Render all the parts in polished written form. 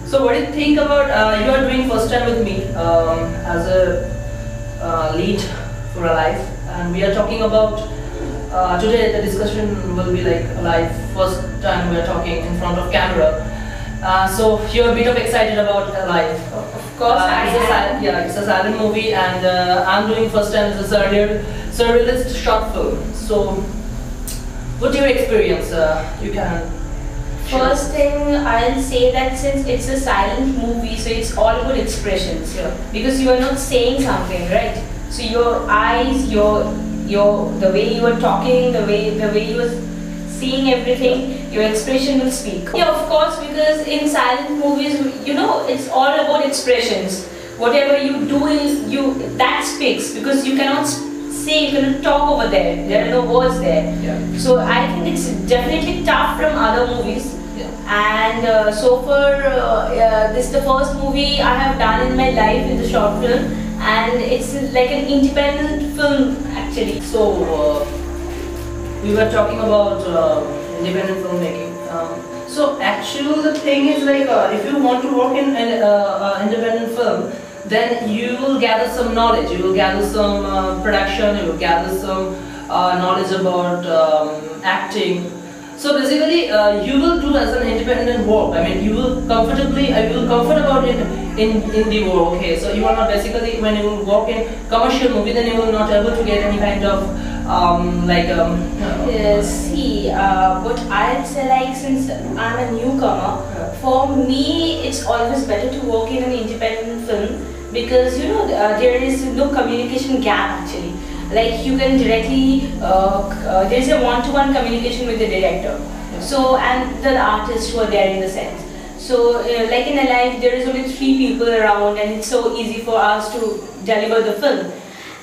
So what do you think about, you are doing first time with me as a lead for a live, and we are talking about, today the discussion will be like live, first time we are talking in front of camera. So you're a bit of excited about live. Of course, it's a silent movie, and I'm doing first time as a surrealist short film. So what's your experience? You can. First thing, I'll say that since it's a silent movie, so it's all about expressions. Yeah. Because you are not saying something, right? So your eyes, the way you are talking, the way you are seeing everything, your expression will speak. Yeah, of course, because in silent movies, you know, it's all about expressions. Whatever you do, that speaks, because you cannot say, you cannot talk over there. There are no words there. Yeah. So I think it's definitely tough from other movies. And so far, this is the first movie I have done in my life in the short film, and it's like an independent film actually. So we were talking about independent filmmaking. So actually the thing is like, if you want to work in an independent film, then you will gather some knowledge, you will gather some production, you will gather some knowledge about acting. So basically, you will do as an independent work. I mean, you will comfort about it in the work. Okay, so you are not basically, when you work in commercial movie, then you will not able to get any kind of see, what I'll say, like, since I'm a newcomer, for me it's always better to work in an independent film, because you know there is no communication gap actually. Like you can directly, there is a one-to-one communication with the director, so, and the artists who are there in the sense. So like in a life there is only 3 people around, and it's so easy for us to deliver the film.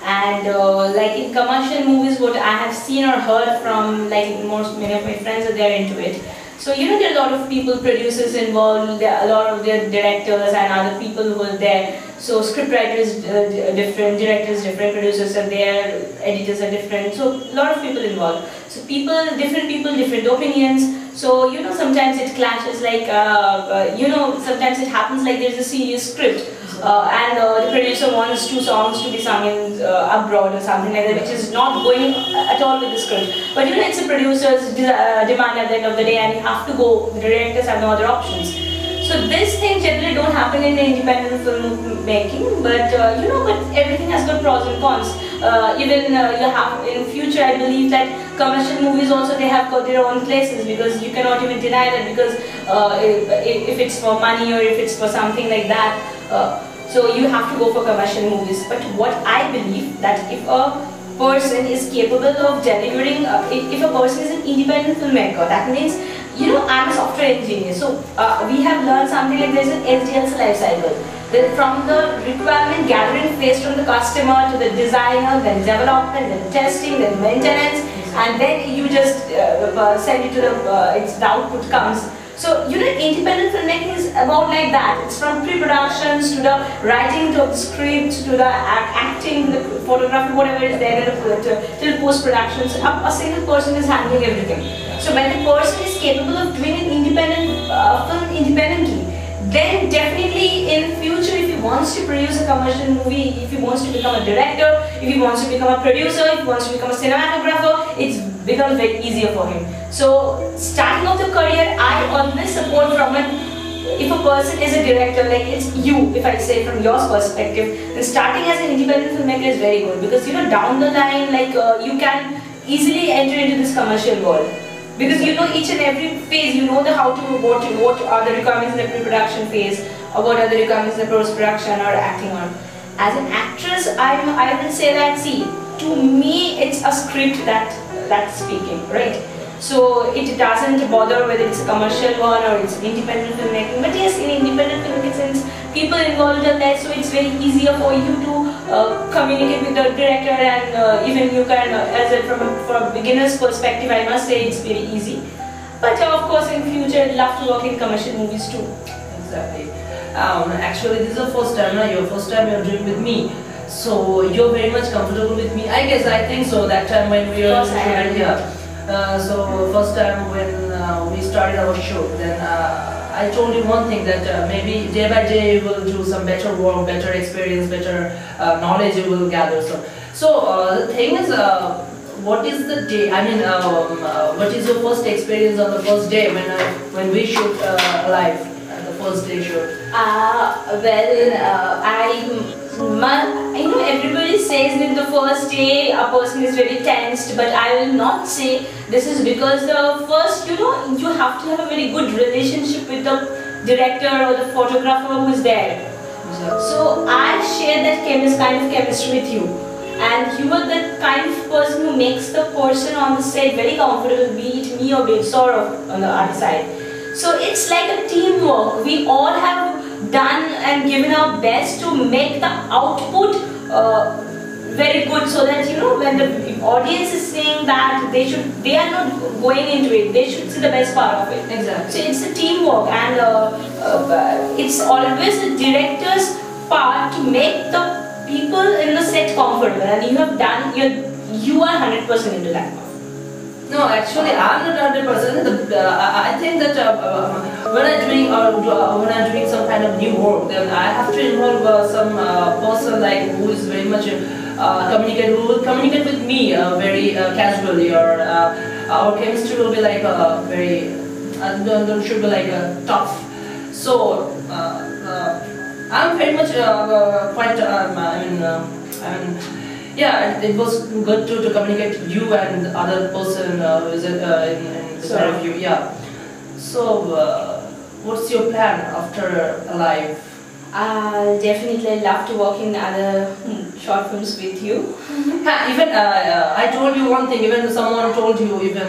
And like in commercial movies, what I have seen or heard from, like many of my friends are there into it. So you know, there are a lot of people, producers involved, there are a lot of their directors and other people who are there. So scriptwriters different, directors different, producers are there, editors are different. So a lot of people involved. So different people, different opinions. So you know, sometimes it clashes. Like you know, sometimes it happens like there's a serious script, and the producer wants 2 songs to be sung in abroad or something like that, which is not going at all with the script. But you know, it's a producer's demand at the end of the day, and you have to go. The directors have no other options. So this thing generally don't happen in independent film making, but you know, but everything has got pros and cons. Even you have in future, I believe that commercial movies also, they have got their own places, because you cannot even deny that, because if it's for money or if it's for something like that, so you have to go for commercial movies. But what I believe, that if a person is capable of delivering, if a person is an independent filmmaker, that means, you know, I'm a software engineer, so we have learned something like there's an SDLC life cycle. Then from the requirement gathering phase from the customer to the designer, then development, then testing, then maintenance, and then you just send it to the output comes. So you know, independent filmmaking is about like that. It's from pre-productions to the writing, to the script, to the acting, the photography, whatever is there, till post-productions. A single person is handling everything. So when the person is capable of doing an independent film independently, then definitely in future, if he wants to produce a commercial movie, if he wants to become a director, if he wants to become a producer, if he wants to become a cinematographer, it's becomes very easier for him. So starting off the career, I always support from it. If a person is a director, like it's you, if I say from your perspective, then starting as an independent filmmaker is very good, because you know, down the line, like you can easily enter into this commercial world. Because you know each and every phase, you know what are the requirements in the pre-production phase, or what are the requirements in the post-production or acting on. As an actress, I will say that, see, to me it's a script that's speaking, right? So it doesn't bother whether it's a commercial one or it's independent filmmaking. But yes, in independent filmmaking, since people involved are less, so it's very easier for you to communicate with the director, and even you can, from a beginner's perspective, I must say it's very easy. But of course, in future, I'd love to work in commercial movies too. Exactly. Actually, this is the first time, your first time you're doing with me. So you're very much comfortable with me. I think so. That time when we were here. So first time when we started our show, then I told you one thing that maybe day by day you will do some better work, better experience, better knowledge you will gather. So the thing is, what is the day? I mean, what is your first experience on the first day when we shoot live? The first day shoot. You know, everybody says that the first day a person is very tensed, but I will not say this is because the first, you know, you have to have a very good relationship with the director or the photographer who is there. So I share that kind of chemistry with you, and you are the kind of person who makes the person on the set very comfortable, be it me or be it Saurav on the other side. So it's like a teamwork. We all have done and given our best to make the output very good, so that, you know, when the audience is saying that they are not going into it, they should see the best part of it. Exactly. So it's a teamwork, and it's always the director's part to make the people in the set comfortable, and you have done you are 100% into that. No, actually, I'm not 100%. I think that when I'm doing some kind of new work, then I have to involve some person like who is very much who will communicate with me very casually, or our chemistry will be like very should be like tough. So I'm very much quite yeah, it was good to communicate you and the other person who is in the pair of you. Yeah. So, what's your plan after Alive? Definitely love to work in other short films with you. Even I told you one thing. Even someone told you, even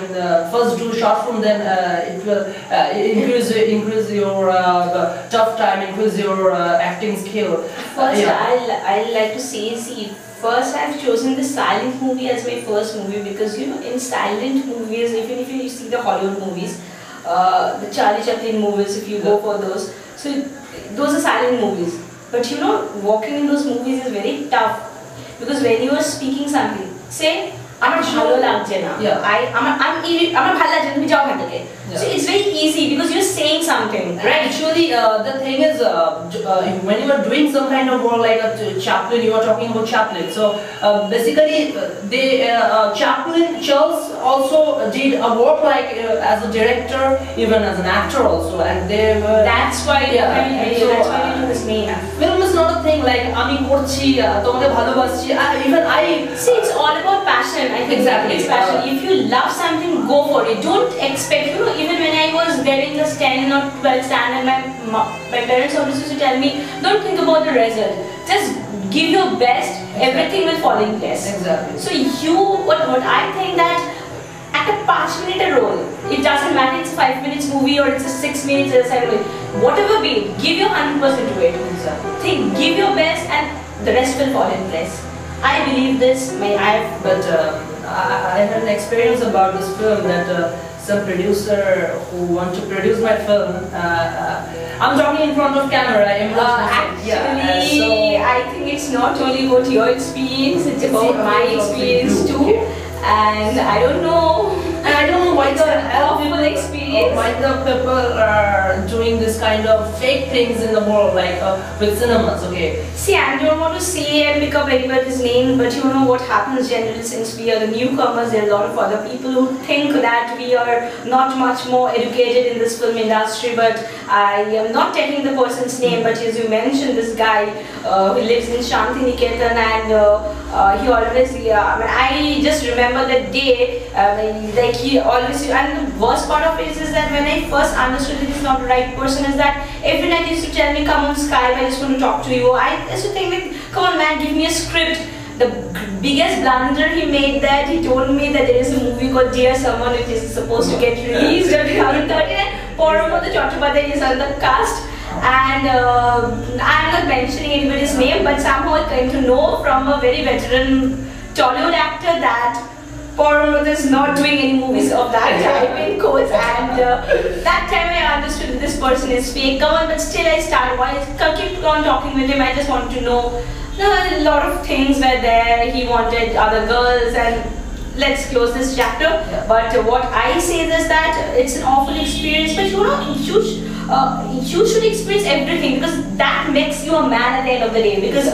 first do short film, then it will increase your tough time, increase your acting skill. First, I like to see. First, I've chosen the silent movie as my first movie because, you know, in silent movies, even if you see the Hollywood movies, the Charlie Chaplin movies, if you go for those, so those are silent movies. But, you know, walking in those movies is very tough because when you are speaking something, say, I'm bhalo lagche na. I'm bhalo lagche na, jao bhalo. So it's very easy because you're saying something, right? Actually, the thing is, when you are doing some kind of work like a Chaplin, you are talking about Chaplin. So basically, Charles also did a work like as a director, even as an actor also, and they were. That's why that's why you this name. Film is not a thing like ami korchi, tomke bhalobaschi. Even I see, it's all about passion. I think exactly. It's passion. If you love something, go for it. Don't expect, you know. Even when I was there in the 10 or 12 standard, my parents always used to tell me, don't think about the result. Just give your best, everything will fall in place. Exactly. So what I think that at a 5-minute role, it doesn't matter it's a 5 minutes movie or it's a 6 minutes or a 7 minutes, whatever be it, give your 100% to it. Exactly. Give your best and the rest will fall in place. I believe this. I had an experience about this film that some producer who want to produce my film. I'm talking in front of camera. Actually, I think it's not only about your experience; it's about my experience too. And I don't know. Why the awful experience. Why the people are doing this kind of fake things in the world, like with cinemas, okay? See, I don't want to say and pick up anybody's name, but you know what happens generally since we are the newcomers, there are a lot of other people who think that we are not much more educated in this film industry, but I am not taking the person's name, but as you mentioned, this guy who lives in Shanti Niketan, and he always, I just remember that day, like he always, and the worst part of it is that when I first understood that he's not the right person is that every night he used to tell me, come on Skype, I just want to talk to you. I used to think like, come on man, give me a script. The biggest blunder he made that he told me that there is a movie called Dear Someone which is supposed to get released in 2013 and Paramount Chowdhury is on the cast. And I'm not mentioning anybody's name, but somehow I came to know from a very veteran Tollywood actor that Paniyon is not doing any movies of that type in quotes, and that time I understood that this person is fake. Come on, but still I started. Why keep on talking with him? I just want to know. A lot of things were there. He wanted other girls, and let's close this chapter. Yeah. But what I say is that it's an awful experience. But you know, you should experience everything, because that makes you a man at the end of the day. Because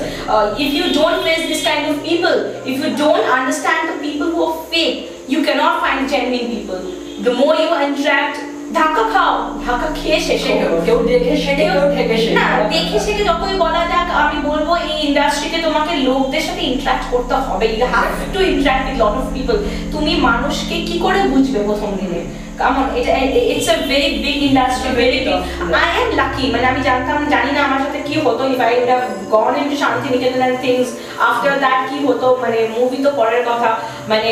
if you don't face this kind of people, if you don't understand the people who are fake, you cannot find genuine people. The more you interact, ধাক্কা খাও, ধাক্কা খেয়ে শেষে কেউ দেখে শেখে, কেউ ঠেকে শেখে না, দেখে শেখে যতই বলা যাক, আমি বলবো এই ইন্ডাস্ট্রিতে তোমাকে লোকদের সাথে ইন্টারঅ্যাক্ট করতে হবে, you have to interact with lot of people. তুমি মানুষকে কি করে বুঝবে প্রথম দিনে? কারণ এটা it's a very big industry, very big. I am lucky, মানে আমি জানি না আমার সাথে কি হতো if I would have gone into Shantiniketan and things. After that কি হতো, মানে মুভি তো পরের কথা, মানে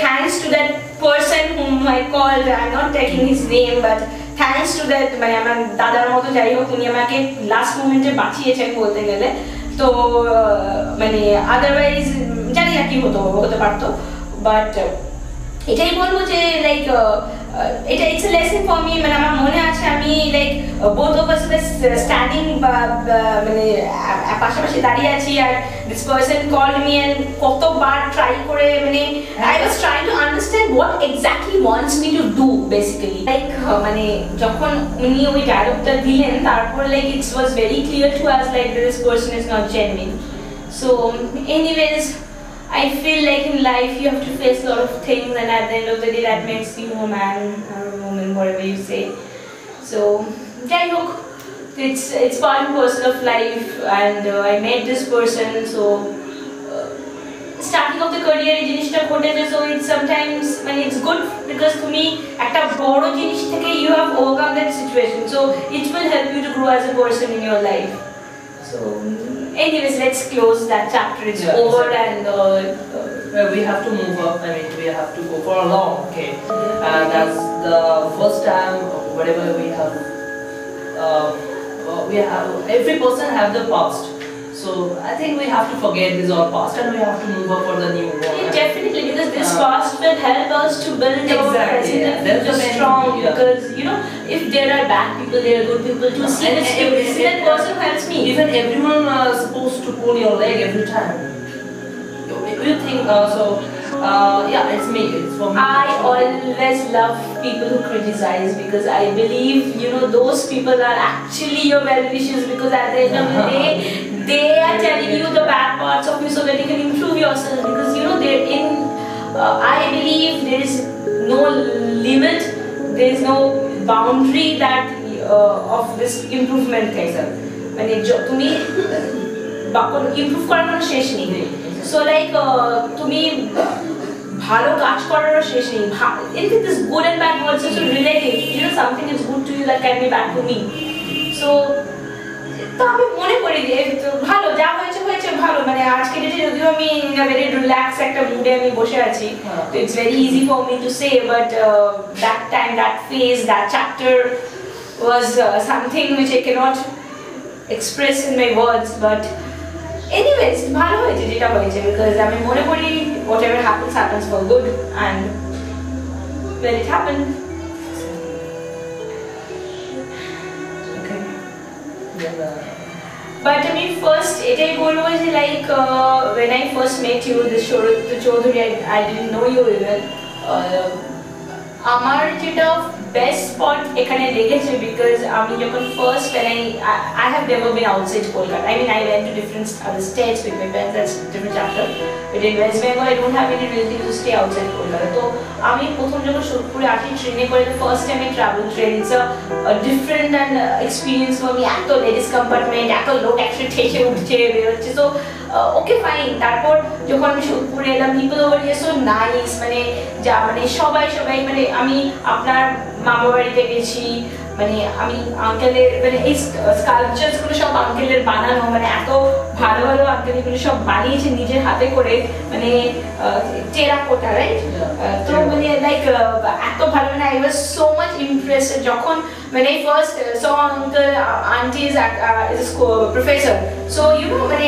thanks to that person whom I called, I'm not taking his name, but thanks to that, মানে আমার দাদার মতো যাই হোক, উনি আমাকে লাস্ট মোমেন্টে বাঁচিয়েছেন বলতে গেলে। তো মানে আদারওয়াইজ জানি না কি হতে পারতো, বাট এটাই বলবো যে লাইক এটা it's a lesson for me. মানে আমার মনে আছে আমি like both of us standing, মানে পাশাপাশি দাঁড়িয়ে আছি, আর this person called me and কতবার ট্রাই করে, মানে I was trying to understand what exactly wants me to do basically. Like মানে যখন উনি ওই ডায়লগটা দিলেন, তারপর like it's was very clear to us like this person is not genuine. So anyways, I feel like in life you have to face a lot of things, and at the end of the day that makes you a man or a woman, whatever you say. So jai hok, it's part and parcel of life, and I met this person. So starting of the career এই জিনিসটা ঘটেছে, so it's sometimes when it's good because to me একটা বড় জিনিস থেকে you have overcome that situation, so it will help you to grow as a person in your life. So anyways, let's close that chapter. It's over, and we have to move up. I mean, we have to go for a long, okay? And that's the first time whatever we have, every person have the past. So I think we have to forget this all past, and we have to move up for the new one. Yeah, definitely, because this past will help us to build our present and future strong. Because you know, if there are bad people, there are good people too. See that person helps me. Even everyone is supposed to pull your leg every time. You think so? Yeah, it's me. It's for me. I always love people who criticize, because I believe, you know, those people are actually your well-wishers, because at the end of the day, they are telling you the bad parts of you so that you can improve yourself. Because you know, they're in. I believe there is no limit, there is no boundary that of this improvement thing. মানে তুমি improve করার কোনো শেষ নেই। So like তুমি ভালো কাজ করারও শেষ নেই। If it is good and bad words also relative, you know, something is good to you that can be bad to me. So তো আমি মনে করি যে ভালো যা হয়েছে ভালো, মানে আজকে ডেটে যদিও আমি ভেরি রিল্যাক্স একটা মুডে আমি বসে আছি, তো it's very easy for me to say, but that time, that phase, that chapter was something which I can't express in my words. But anyways, ভালো হয়েছে যেটা হয়েছে, বিকজ আমি মনে করি whatever happens happens for good, and when it happened. But I mean, first, etai bolbo je like when I first met you, this Souradeepta Chowdhury, I didn't know you even. আমার যেটা best spot এখানে লেগেছে, because আমি যখন first I have never been outside Kolkata. I mean, I went to different other states with my parents, that's different chapter. But in West Bengal, I don't have any relatives to stay outside Kolkata. So আমি প্রথম যখন সোদপুরে আসি ট্রেনে করে, the first time I travel train, it's a different and experience for me. এত ladies compartment, এত লোক একসাথে ঠেসে উঠছে বেরোচ্ছে, so ওকে ফাইন। তারপর যখন আমি সোদপুরে এলাম, people over here so nice, মানে যা মানে সবাই মানে আমি আপনার মামা বাড়িতে গেছি, মানে আমি আঙ্কেলের মানে এই স্কাল্পচার্স গুলো সব আঙ্কেলের বানানো, মানে এত ভালো ভালো আঙ্কেল এগুলো সব বানিয়েছে নিজের হাতে করে, মানে টেরাকোটা, রাইট? তো মানে লাইক এত ভালো, মানে I was so much impressed যখন when I first saw uncle, auntie is a professor. So you know, when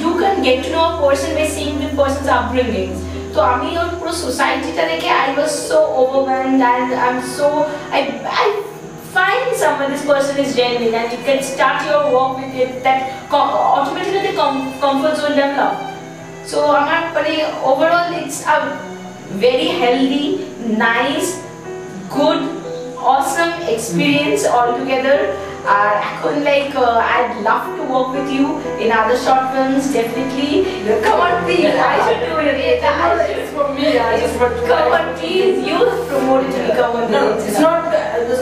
you can get to know a person by seeing the person's upbringing. So আমি ওর পুরো সোসাইটিটা দেখে I was so overwhelmed, and I find someone, this person is genuine, and you can start your work with it, that automatically the comfort zone develop. So আমার মানে overall it's a very healthy, nice, good, awesome experience altogether. এখন like I'd love to work with you in other short films, definitely. Come on, please. I should do it. It's for me. I just want to. Come on, please. You promoted me. Come on. No, it's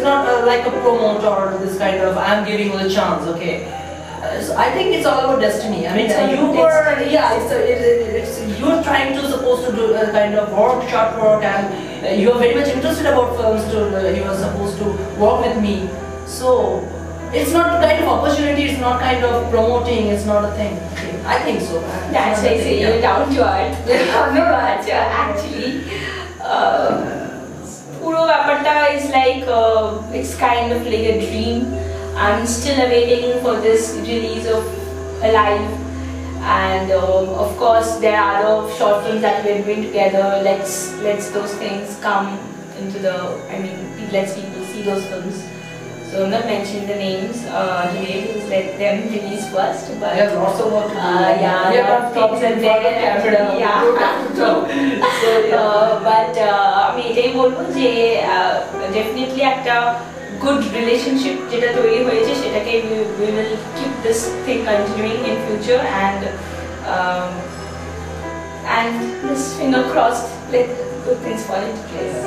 not like a promote or this kind of I'm giving you the chance. Okay. So I think it's all about destiny. I mean, you're trying to supposed to do a kind of short work, and you are very much interested about films. You are supposed to work with me. So it's not kind of opportunity. It's not kind of promoting. It's not a thing. Okay. I think so. That's why I say you're down to earth. No, but actually, puro ব্যাপারটা is like it's kind of like a dream. I'm still awaiting for this release of Alive, and of course there are other short films that we're doing together. Let's those things come into the, let's people see those films. So I'm not mentioning the names today, because let them release first. But we have lots of work to do. We have things in there. But এটাই বলবো যে definitely একটা good relationship যেটা তৈরি হয়েছে সেটাকে we will keep this thing continuing in future, and this finger crossed, let good things fall into place.